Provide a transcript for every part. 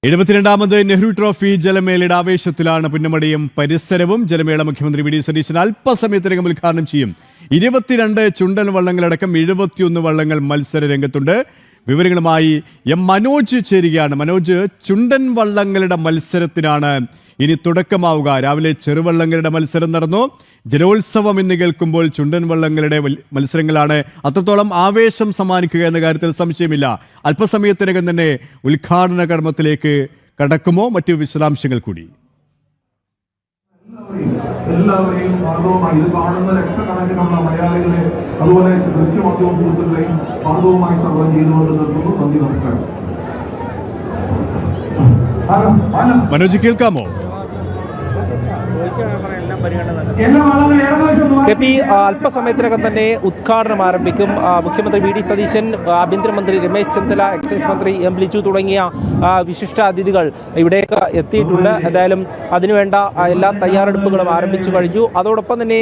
72ാമത് Nehru trophy ജലമേളയുടെ ആവേശത്തിലാണ് പുന്നമടയും പരിസരവും. ജലമേള മുഖ്യമന്ത്രി വി ഡി സതീശൻ അല്പസമയത്തിനകം ഉദ്ഘാടനം ചെയ്യും. 22 ചുണ്ടൻ വള്ളങ്ങളടക്കം 71 വള്ളങ്ങൾ മത്സര രംഗത്തുണ്ട്. വിവരങ്ങളുമായി എം മനോജ് ചേരുകയാണ്. മനോജ്, ചുണ്ടൻ വള്ളങ്ങളുടെ മത്സരത്തിനാണ് ഇനി തുടക്കമാവുക. രാവിലെ ചെറുവള്ളങ്ങളുടെ മത്സരം നടന്നു. ജലോത്സവം എന്ന് കേൾക്കുമ്പോൾ ചുണ്ടൻ വള്ളങ്ങളുടെ മത്സരങ്ങളാണ് അത്രത്തോളം ആവേശം സമ്മാനിക്കുക എന്ന കാര്യത്തിൽ സംശയമില്ല. അല്പസമയത്തിനകം തന്നെ ഉദ്ഘാടന കർമ്മത്തിലേക്ക് കടക്കുമോ? മറ്റു വിശദാംശങ്ങൾ കൂടി. എല്ലാവരെയും ഭാഗവുമായി ഇത് കാണുന്ന ലക്ഷക്കണക്കിനുള്ള മലയാളികളെ അതുപോലെ ദൃശ്യമാധ്യമ സുഹൃത്തുക്കളെയും ഭാഗവുമായി സർവ്വം ചെയ്തുകൊണ്ട് നിർത്തുന്നു. നന്ദി, നമസ്കാരം. മനോജ്, കേൾക്കാമോ? അല്പസമയത്തിനകം തന്നെ ഉദ്ഘാടനം ആരംഭിക്കും. മുഖ്യമന്ത്രി വി ഡി സതീശൻ, ആഭ്യന്തരമന്ത്രി രമേശ് ചെന്നിത്തല, എക്സൈസ് മന്ത്രി എം ലിജു തുടങ്ങിയ വിശിഷ്ട അതിഥികൾ ഇവിടേക്ക് എത്തിയിട്ടുണ്ട്. എന്തായാലും അതിനുവേണ്ട എല്ലാ തയ്യാറെടുപ്പുകളും ആരംഭിച്ചു കഴിഞ്ഞു. അതോടൊപ്പം തന്നെ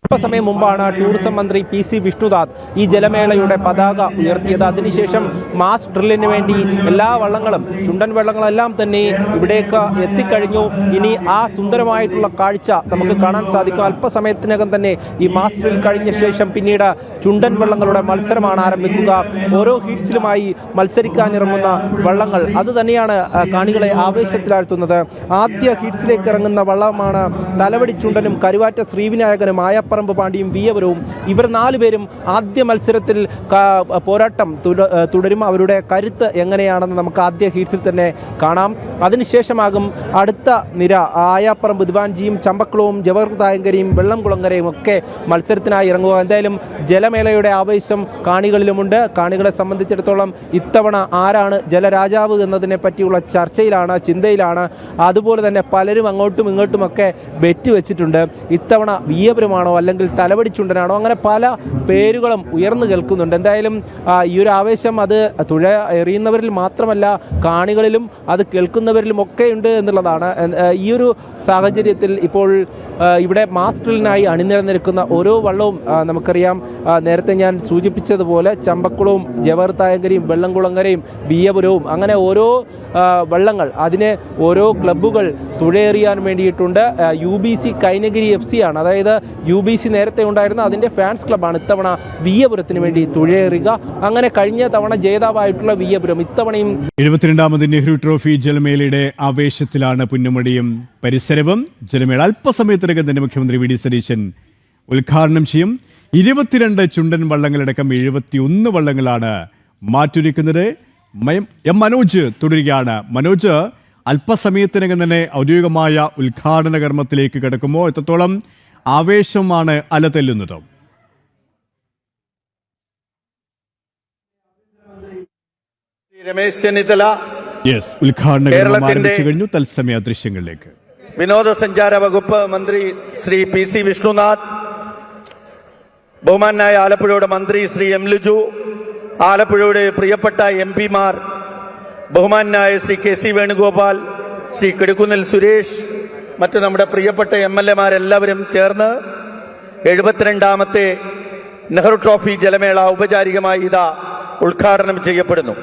അല്പസമയം മുമ്പാണ് ടൂറിസം മന്ത്രി PC വിഷ്ണുനാഥ് ഈ ജലമേളയുടെ പതാക ഉയർത്തിയത്. അതിനുശേഷം മാസ് ഡ്രില്ലിന് വേണ്ടി എല്ലാ വള്ളങ്ങളും, ചുണ്ടൻ വള്ളങ്ങളെല്ലാം തന്നെ ഇവിടേക്ക് എത്തിക്കഴിഞ്ഞു. ഇനി ആ സുന്ദരമായിട്ടുള്ള കാഴ്ച നമുക്ക് കാണാൻ സാധിക്കും. അല്പസമയത്തിനകം തന്നെ ഈ മാസ് ഡ്രിൽ കഴിഞ്ഞ ശേഷം പിന്നീട് ചുണ്ടൻ വള്ളങ്ങളുടെ മത്സരമാണ് ആരംഭിക്കുക. ഓരോ ഹീറ്റ്സിലുമായി മത്സരിക്കാനിറങ്ങുന്ന വള്ളങ്ങൾ അത് തന്നെയാണ് കാണികളെ ആവേശത്തിലാഴ്ത്തുന്നത്. ആദ്യ ഹീറ്റ്സിലേക്ക് ഇറങ്ങുന്ന വള്ളമാണ് തലവടി ചുണ്ടനും കരുവാറ്റ ശ്രീവിനായകനും ആയപ്പറമ്പ് പാണ്ടിയും വിയപുരവും. ഇവർ 4 പേരും ആദ്യ മത്സരത്തിൽ പോരാട്ടം തുടരും. അവരുടെ കരുത്ത് എങ്ങനെയാണെന്ന് നമുക്ക് ആദ്യ ഹീറ്റ്സിൽ തന്നെ കാണാം. അതിനുശേഷമാകും അടുത്ത നിര ആയാപ്പറമ്പ് ദിവാൻജിയും ചമ്പക്കുളവും ജവഹർതായങ്കരിയും വെള്ളംകുളങ്ങരയും ഒക്കെ മത്സരത്തിനായി ഇറങ്ങുക. എന്തായാലും ജലമേളയുടെ ആവേശം കാണികളിലുമുണ്ട്. കാണികളെ സംബന്ധിച്ചിടത്തോളം ഇത്തവണ ആരാണ് ജലരാജാവ് എന്നതിനെ പറ്റിയുള്ള ചർച്ചയിലാണ്, ചിന്തയിലാണ്. അതുപോലെ തന്നെ പലരും അങ്ങോട്ടും ഇങ്ങോട്ടുമൊക്കെ ബെറ്റ് വെച്ചിട്ടുണ്ട്. ഇത്തവണ വിയപുരമാണോ അല്ലെങ്കിൽ തലവടി ചുണ്ടനാണോ, അങ്ങനെ പല പേരുകളും ഉയർന്നു കേൾക്കുന്നുണ്ട്. എന്തായാലും ഈ ഒരു ആവേശം അത് തുഴ എറിയുന്നവരിൽ മാത്രമല്ല കാണികളിലും അത് കേൾക്കുന്നവരിലും ഒക്കെ ഉണ്ട് എന്നുള്ളതാണ്. ഈ ഒരു സാഹചര്യത്തിൽ ഇപ്പോൾ ഇവിടെ മാസ് ഡ്രില്ലിനായി അണിനിരന്നിരിക്കുന്ന ഓരോ വള്ളവും നമുക്കറിയാം. നേരത്തെ ഞാൻ സൂചിപ്പിച്ചതുപോലെ ചമ്പക്കുളവും ജവഹർതായങ്കരിയും വെള്ളംകുളങ്ങരയും വിയപുരവും, അങ്ങനെ ഓരോ വള്ളങ്ങൾ, അതിന് ഓരോ ക്ലബ്ബുകൾ തുഴയെറിയാൻ വേണ്ടിയിട്ടുണ്ട്. UBC കൈനഗിരി FC ആണ്, അതായത് UBC നേരത്തെ ഉണ്ടായിരുന്ന അതിൻ്റെ ഫാൻസ് ക്ലബ്ബാണ് ഇത്തവണ വിയപുരത്തിന് വേണ്ടി തുഴയെറിയുക. അങ്ങനെ കഴിഞ്ഞ തവണ ജേതാവായിട്ടുള്ള വിയപുരം ഇത്തവണയും 72ാമത് നെഹ്റു ട്രോഫി ജലമേളയുടെ ആവേശത്തിലാണ് പുന്നമടയും പരിസരവും. ജലമേള അല്പസമയത്തിനകം തന്നെ മുഖ്യമന്ത്രി വി ഡി സതീശൻ ഉദ്ഘാടനം ചെയ്യും. 22 ചുണ്ടൻ വള്ളങ്ങളടക്കം 71 വള്ളങ്ങളാണ് മാറ്റൊരുക്കുന്നത്. എം മനോജ് തുടരുകയാണ്. മനോജ്, അല്പസമയത്തിനകം തന്നെ ഔദ്യോഗികമായ ഉദ്ഘാടന കർമ്മത്തിലേക്ക് കിടക്കുമോ? എത്രത്തോളം ആവേശമാണ് അലതെല്ലുന്നത്? രമേശ് ചെന്നിത്തല ഉദ്ഘാടന കർമ്മം ആരംഭിച്ചു കഴിഞ്ഞു. തത്സമയ ദൃശ്യങ്ങളിലേക്ക്. വിനോദസഞ്ചാര വകുപ്പ് മന്ത്രി ശ്രീ PC വിഷ്ണുനാഥ്, ബഹുമാനായ ആലപ്പുഴയുടെ മന്ത്രി ശ്രീ എം ലിജു, ആലപ്പുഴയുടെ പ്രിയപ്പെട്ട MP-മാർ ബഹുമാനായ ശ്രീ KC വേണുഗോപാൽ, ശ്രീ കിടക്കുന്നിൽ സുരേഷ്, മറ്റ് നമ്മുടെ പ്രിയപ്പെട്ട MLA-മാരെല്ലാവരും ചേർന്ന് 72ാമത്തെ നെഹ്റു ട്രോഫി ജലമേള ഔപചാരികമായി ഇതാ ഉദ്ഘാടനം ചെയ്യപ്പെടുന്നു.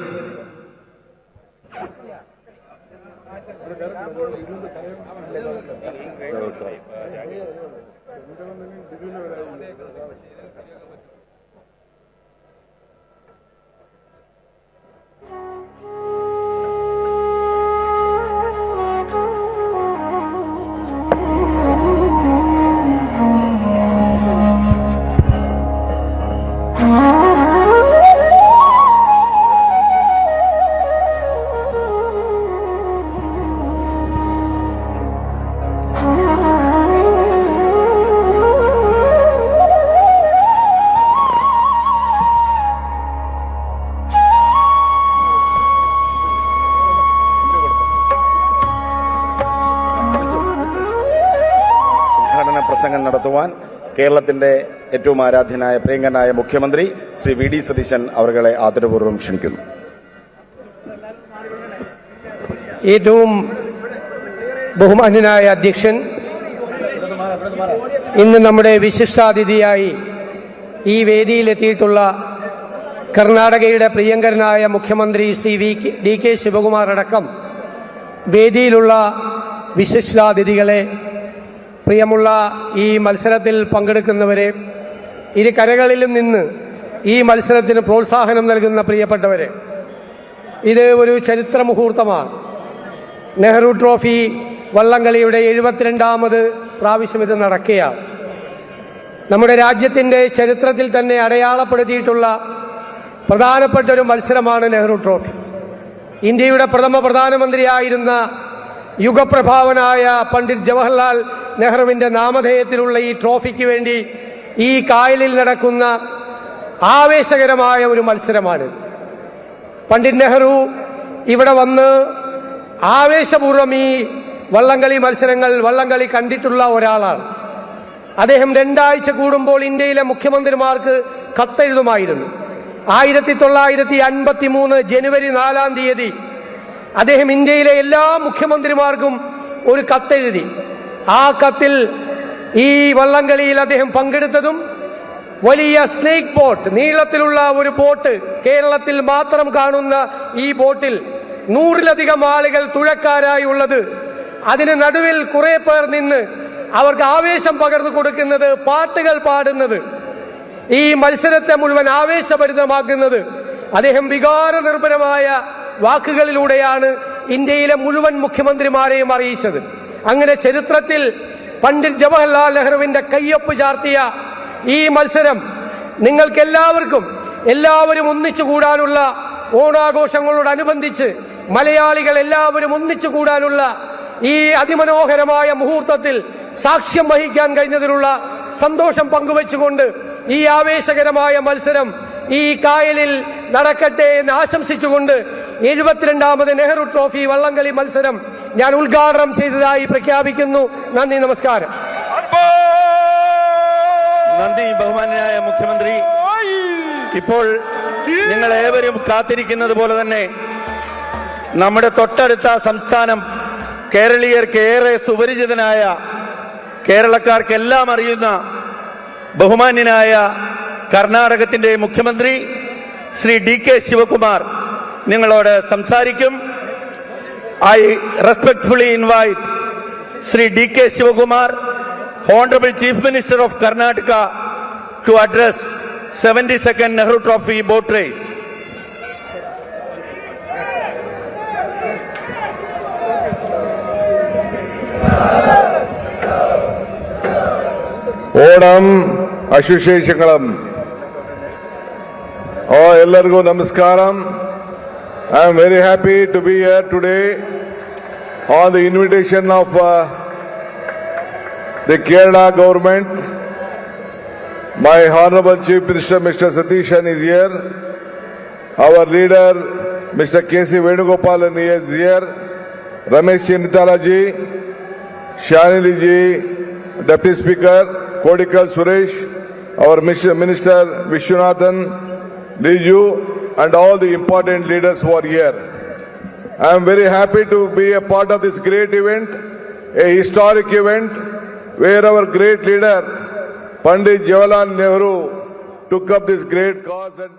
പ്രസംഗം നടത്തുവാൻ കേരളത്തിന്റെ ഏറ്റവും ആരാധ്യനായ പ്രിയങ്കനായ മുഖ്യമന്ത്രി ശ്രീ വി ഡി സതീശൻ അവരെ ആദരപൂർവ്വം ക്ഷണിക്കുന്നു. ഏറ്റവും ബഹുമാന്യനായ അധ്യക്ഷൻ, ഇന്ന് നമ്മുടെ വിശിഷ്ടാതിഥിയായി ഈ വേദിയിലെത്തിയിട്ടുള്ള കർണാടകയുടെ പ്രിയങ്കരനായ മുഖ്യമന്ത്രി ശ്രീ DK ശിവകുമാർ അടക്കം വേദിയിലുള്ള വിശിഷ്ടാതിഥികളെ, പ്രിയമുള്ള ഈ മത്സരത്തിൽ പങ്കെടുക്കുന്നവരെ, ഇരു കരകളിലും നിന്ന് ഈ മത്സരത്തിന് പ്രോത്സാഹനം നൽകുന്ന പ്രിയപ്പെട്ടവരെ, ഇത് ഒരു ചരിത്ര മുഹൂർത്തമാണ്. നെഹ്റു ട്രോഫി വള്ളംകളിയുടെ 72ാമത് പ്രാവശ്യം ഇത് നടക്കുകയാണ്. നമ്മുടെ രാജ്യത്തിൻ്റെ ചരിത്രത്തിൽ തന്നെ അടയാളപ്പെടുത്തിയിട്ടുള്ള പ്രധാനപ്പെട്ട ഒരു മത്സരമാണ് നെഹ്റു ട്രോഫി. ഇന്ത്യയുടെ പ്രഥമ പ്രധാനമന്ത്രിയായിരുന്ന യുഗപ്രഭാവനായ പണ്ഡിറ്റ് ജവഹർലാൽ നെഹ്റുവിൻ്റെ നാമധേയത്തിലുള്ള ഈ ട്രോഫിക്ക് വേണ്ടി ഈ കായലിൽ നടക്കുന്ന ആവേശകരമായ ഒരു മത്സരമാണ്. പണ്ഡിറ്റ് നെഹ്റു ഇവിടെ വന്ന് ആവേശപൂർവ്വം ഈ വള്ളംകളി കണ്ടിട്ടുള്ള ഒരാളാണ്. അദ്ദേഹം 2 ആഴ്ച കൂടുമ്പോൾ ഇന്ത്യയിലെ മുഖ്യമന്ത്രിമാർക്ക് കത്തെഴുതുമായിരുന്നു. 1953 ജനുവരി 4-ാം തീയതി അദ്ദേഹം ഇന്ത്യയിലെ എല്ലാ മുഖ്യമന്ത്രിമാർക്കും ഒരു കത്തെഴുതി. ആ കത്തിൽ ഈ വള്ളംകളിയിൽ അദ്ദേഹം പങ്കെടുത്തതും വലിയ സ്നേക്ക് ബോട്ട്, നീളത്തിലുള്ള ഒരു ബോട്ട്, കേരളത്തിൽ മാത്രം കാണുന്ന ഈ ബോട്ടിൽ 100-ലധികം ആളുകൾ തുഴക്കാരായി ഉള്ളത്, അതിന് നടുവിൽ കുറെ പേർ നിന്ന് അവർക്ക് ആവേശം പകർന്നു കൊടുക്കുന്നത്, പാട്ടുകൾ പാടുന്നത്, ഈ മത്സരത്തെ മുഴുവൻ ആവേശഭരിതമാക്കുന്നത് അദ്ദേഹം വികാരനിർഭരമായ വാക്കുകളിലൂടെയാണ് ഇന്ത്യയിലെ മുഴുവൻ മുഖ്യമന്ത്രിമാരെയും അറിയിച്ചത്. അങ്ങനെ ചരിത്രത്തിൽ പണ്ഡിറ്റ് ജവഹർലാൽ നെഹ്റുവിൻ്റെ കയ്യൊപ്പ് ചാർത്തിയ ഈ മത്സരം എല്ലാവരും ഒന്നിച്ചു കൂടാനുള്ള, ഓണാഘോഷങ്ങളോടനുബന്ധിച്ച് മലയാളികൾ എല്ലാവരും ഒന്നിച്ചു കൂടാനുള്ള ഈ അതിമനോഹരമായ മുഹൂർത്തത്തിൽ സാക്ഷ്യം വഹിക്കാൻ കഴിഞ്ഞതിലുള്ള സന്തോഷം പങ്കുവെച്ചുകൊണ്ട് ഈ ആവേശകരമായ മത്സരം ഈ കായലിൽ നടക്കട്ടെ എന്ന് ആശംസിച്ചുകൊണ്ട് 72ാമത് നെഹ്റു ട്രോഫി വള്ളംകളി മത്സരം ഞാൻ ഉദ്ഘാടനം ചെയ്തതായി പ്രഖ്യാപിക്കുന്നു. നന്ദി, നമസ്കാരം. നന്ദി ബഹുമാന്യനായ മുഖ്യമന്ത്രി. ഇപ്പോൾ നിങ്ങൾ ഏവരും കാത്തിരിക്കുന്നത് പോലെ തന്നെ നമ്മുടെ തൊട്ടടുത്ത സംസ്ഥാനം, കേരളീയർക്ക് ഏറെ സുപരിചിതനായ, കേരളക്കാർക്കെല്ലാം അറിയുന്ന ബഹുമാന്യനായ കർണാടകത്തിൻ്റെ മുഖ്യമന്ത്രി ശ്രീ DK ശിവകുമാർ നിങ്ങളോട് സംസാരിക്കും. I respectfully invite Shri DK Shivakumar, Honorable Chief Minister of Karnataka, to address 72nd Nehru Trophy boat race. Onam ആശംസകളും എല്ലാവർക്കും നമസ്കാരം. I am very happy to be here today on the invitation of the Kerala government. My Honorable Chief Minister Mr. Satishan is here. Our leader Mr. K.C. Venugopalan is here. Ramesh Chennithala ji, Shanili ji, Deputy Speaker Kodikal Suresh, our Minister Vishwanathan, Liju, and all the important leaders who are here. I am very happy to be a part of this great event, a historic event where our great leader Pandit Jawaharlal Nehru took up this great cause and